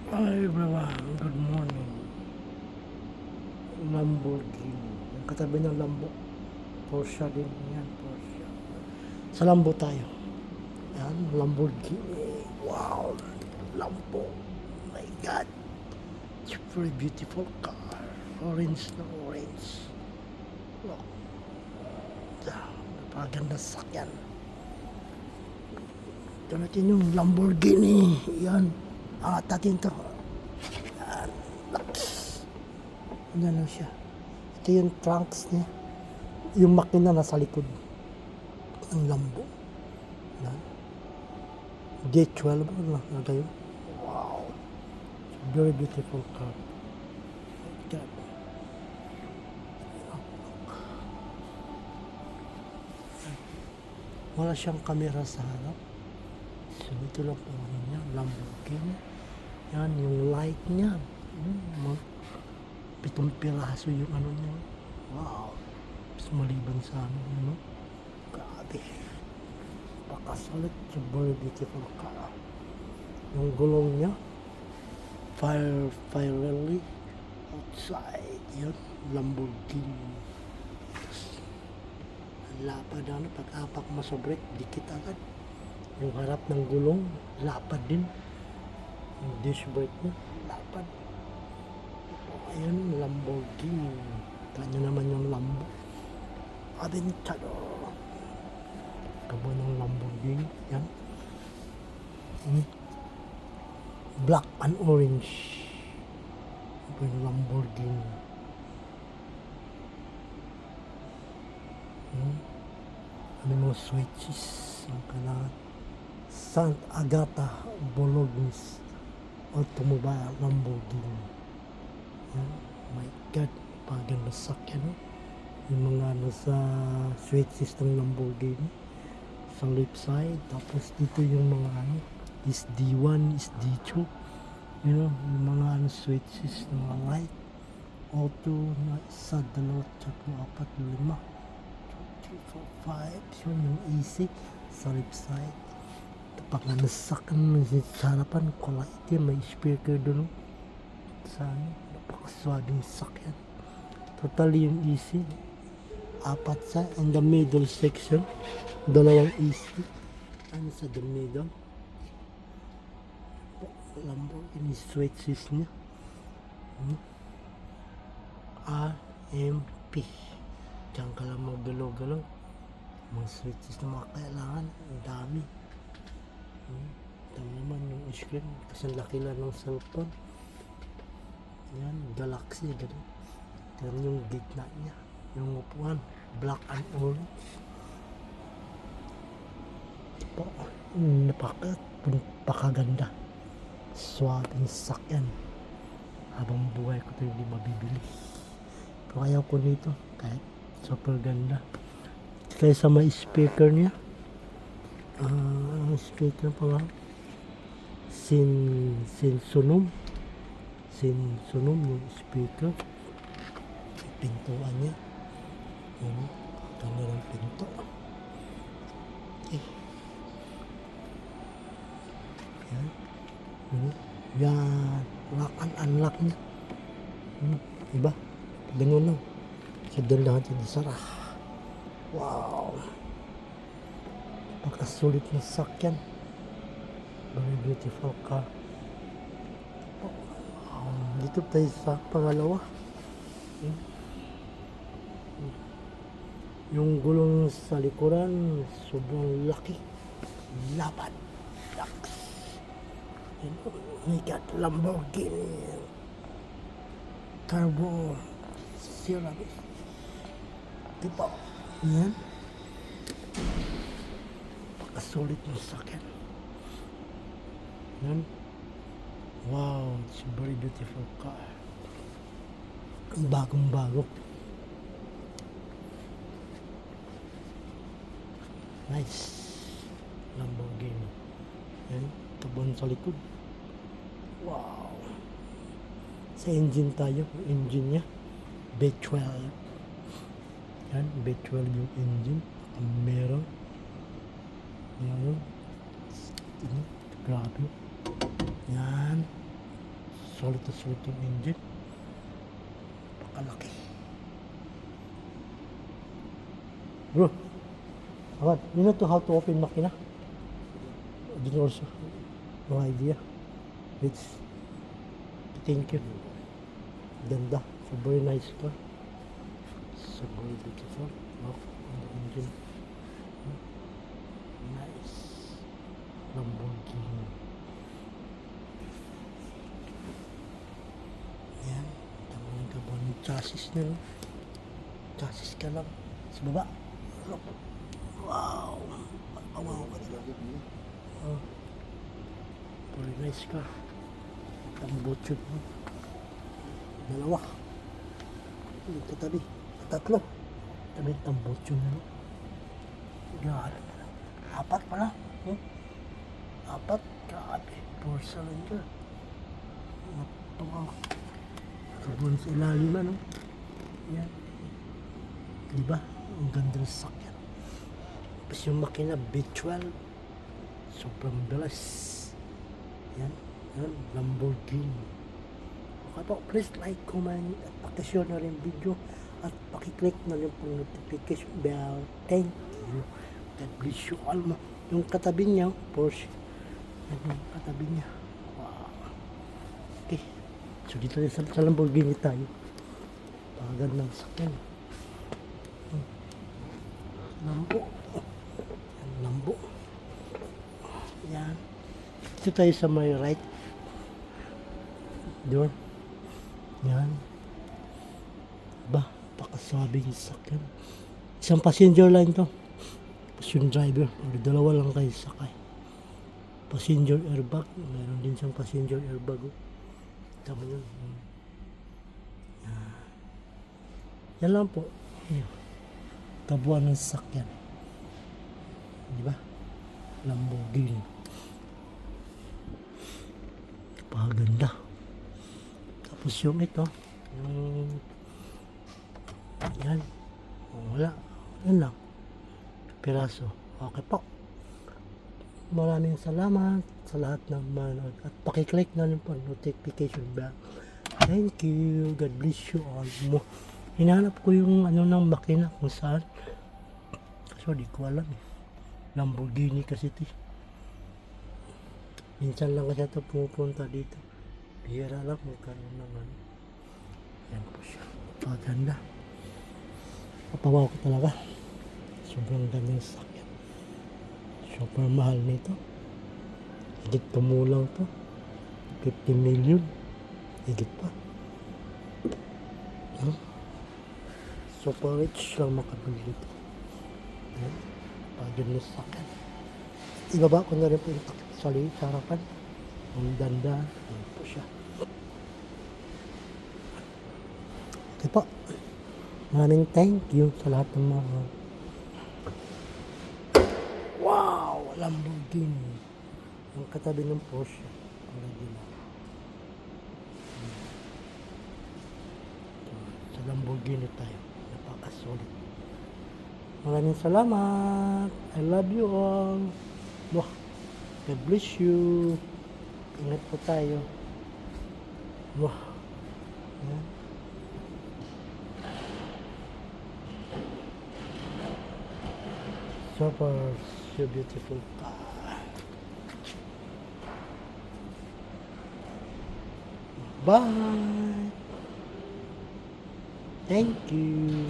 Hi everyone, good morning. Lamborghini. Yung katabi ng Lambo. Porsche din. Yan, Porsche. Sa Lambo tayo. Yan, Lamborghini. Wow, Lambo. Oh my God. It's a very beautiful car. Orange na orange. Look. Napakaganda sakyan. Ito natin yung Lamborghini. Yan. Angat natin to. Yan. Ano lang siya. Ito yung trunks niya. Yung makina nasa likod ng Lambo. Yan. D12 ba na kayo? Wow. Very beautiful car. God. Wala siyang camera sa harap. So ito lang po niya. Lamborghini. Yan yung light niya. Pitong piraso yung ano niya. Wow. Mas maliban sa ano. Grabe. Pakasalit. It's a very beautiful car. Yung gulong niya. Fire outside. Yan. Lamborghini. Ang lapad ano. Pag-apak mo sa brake, dikit agad. Yung harap ng gulong, lapad din. Yung disc brake niya, lapad. Ayan, Lamborghini. Kanya naman yung Lambo. Aventador. Kabo ng Lamborghini. Yan. Black and orange. Ito yung Lamborghini. Ano mga switches. Ang kailangan. Sant Agata Bolognes Automobile Lamborghini. Yan. My God, paganda sakyan. Yung mga nasa switches ng Lamborghini sa left side. Tapos dito yung mga ano is D1, is D2. You know, yung mga ano switches ng mga light. Auto na isa, dalawa, tatlo, apat, lima. 2, 3, 4, 5. So yung AC sa left side. Pag nasakan sa harapan, kulay itim, may speaker doon. Saan? Napakaswabing sakyan. Totally yung easy. Apat sa in the middle section. Dalawang easy. Ano sa the middle? Lamborghini switches niya. RMP. Diyan ka lang maggalaw-galaw. Mga switches na mga kailangan. Ang dami. Tama naman yung screen kasi laki lang ng cellphone. Yan, Galaxy gano'n. Yan yung gitna niya, yung upuan, black and orange. Napakaganda, swabing sakyan. Habang buhay ko ito hindi mabibili, pero ayaw ko nito kahit super ganda. Kaysa may speaker niya. Speaker pa nga. Sinsunom yung speaker. Pintuan niya. Yan. Kanilang pinto. Okay. Yan. Yan. Lock and unlock niya. Diba? Lingon lang. Sa doon lahat yung sarah. Wow. Pagkasulit na sakyan. Very beautiful car. Dito tayo sa pangalawa. Yung gulong sa likuran, sobrang laki. Lapad. Laks. We got Lamborghini. Turbo. Ceramic. Diba? Yan. Pagkasulit na sakyan. Yan. Wow, it's a very beautiful car. Bagong-bago. Nice. Lamborghini. Yan, tabon sa likod. Wow. Sa engine tayo, engine niya. B12. Yan, B12 yung engine. Meron. Grabe. Yan. Solid na solid yung engine. Pakalaki. Bro, Awad, you know to how to open makina? I didn't also. No idea. It's, thank you. Ganda. So very nice car. So very beautiful. Look on the engine. Nice. Lamborghini. Yan. Tama yung kabon yung chassis na. No? Chassis ka lang. Sa baba. Look. Wow. Wow. Oh. Very nice car. Tambotsyog mo. Dalawa. Katabi. Tatlo. Kami tambotsyog na. Grabe. Apat pala. Apat. Grabe. 4 cylinder. Napaka. Kabon sa ilalim na, no? Yan. Diba? Ang ganda ng sakyan. Tapos yung makina, B12. Sobrang bilis. Yan. Yan. Lamborghini. Okay po, please like, comment, at pakishare na rin video. At pakiclick na rin po notification bell. Thank you. God bless you all. Yung katabi niya, Porsche. Yan yung katabi niya. Wow. Okay. So dito rin sa Lamborghini tayo. Pagandang sakyan. Lambo. Yan, Lambo. Yan. Dito tayo sa may right door. Yan. Ba, pakasabing sakyan. Isang passenger line to. Tapos yung driver. Dalawa lang kayo sakay. Passenger airbag. Meron din siyang passenger airbag. Tama yun. Yan lang po. Yan. Kabuuan ng sakyan. Di ba? Lamborghini. Paganda. Tapos yung ito, yung yan. Wala. Yan lang. Piraso. Okay po. Maraming salamat sa lahat ng manood. At pakiclick na rin po notification bell. Thank you. God bless you all. Hinahanap ko yung ano ng makina kung saan. So di ko alam eh. Lamborghini kasi ito. Minsan lang kasi ito pumupunta dito. Bihira lang magkaroon ng ano. Yan po siya. Paganda. Kapawaw ko talaga. Sobrang ganda yung sakyan. Super mahal nito. Higit kumulang to. 50 million. Higit pa. Super rich lang makabili dito. Yan. Paganda yung sakyan. Ibaba ko na rin po yung sa harapan. Ang danda. Yan po siya. Okay po. Maraming thank you sa lahat ng mga wow! Lamborghini. Ang katabi ng Porsche. Sa Lamborghini tayo. Napaka-solid. Maraming salamat. I love you all. Wah. God bless you. Ingat po tayo. Wah. Yan. Super so beautiful car. Bye. Thank you.